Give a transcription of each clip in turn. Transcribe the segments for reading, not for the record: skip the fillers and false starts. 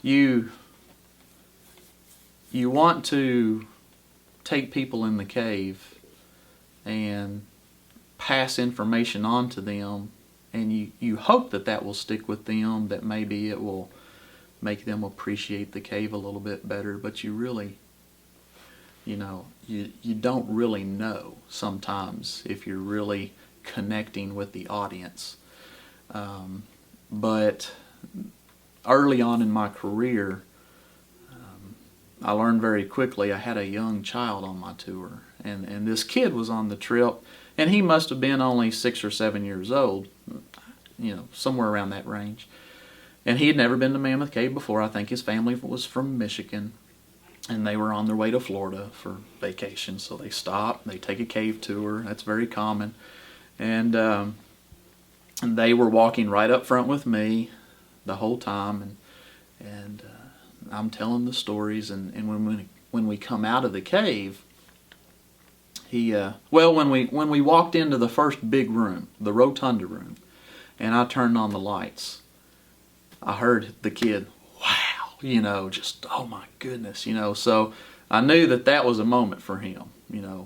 you want to take people in the cave and pass information on to them, and you hope that that will stick with them, that maybe it will make them appreciate the cave a little bit better, but you really, you don't really know sometimes if you're really connecting with the audience. But early on in my career, I learned very quickly. I had a young child on my tour, and this kid was on the trip, and he must have been only 6 or 7 years old, somewhere around that range. And he had never been to Mammoth Cave before. I think his family was from Michigan, and they were on their way to Florida for vacation, so they stop, they take a cave tour. That's very common. And they were walking right up front with me the whole time, and I'm telling the stories, and when we come out of the cave, when we walked into the first big room, the rotunda room, and I turned on the lights, I heard the kid, wow, just, oh my goodness, so I knew that was a moment for him.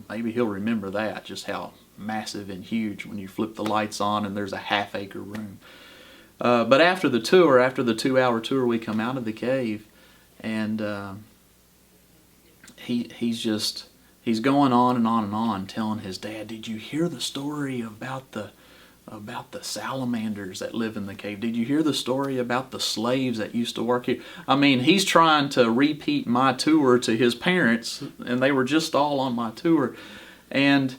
Maybe he'll remember that, just how massive and huge when you flip the lights on and there's a half-acre room. But after the 2-hour tour, we come out of the cave, and he's going on and on and on, telling his dad, "Did you hear the story about the salamanders that live in the cave? Did you hear the story about the slaves that used to work here?" I mean, he's trying to repeat my tour to his parents, and they were just all on my tour. And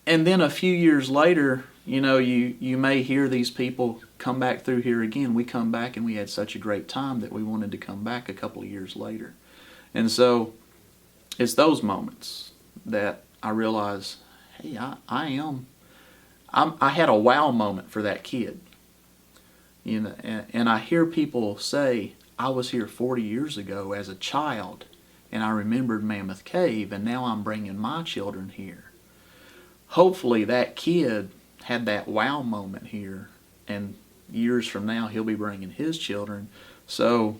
then a few years later, you may hear these people come back through here again. We come back and we had such a great time that we wanted to come back a couple of years later. And so it's those moments that I realize, hey, I had a wow moment for that kid. And I hear people say, I was here 40 years ago as a child, and I remembered Mammoth Cave, and now I'm bringing my children here. Hopefully that kid had that wow moment here, and years from now he'll be bringing his children. So,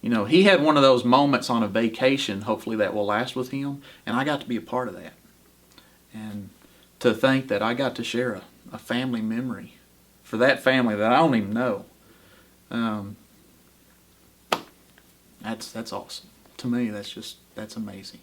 he had one of those moments on a vacation, hopefully that will last with him, and I got to be a part of that. And to think that I got to share a family memory for that family that I don't even know, that's awesome. To me, that's amazing.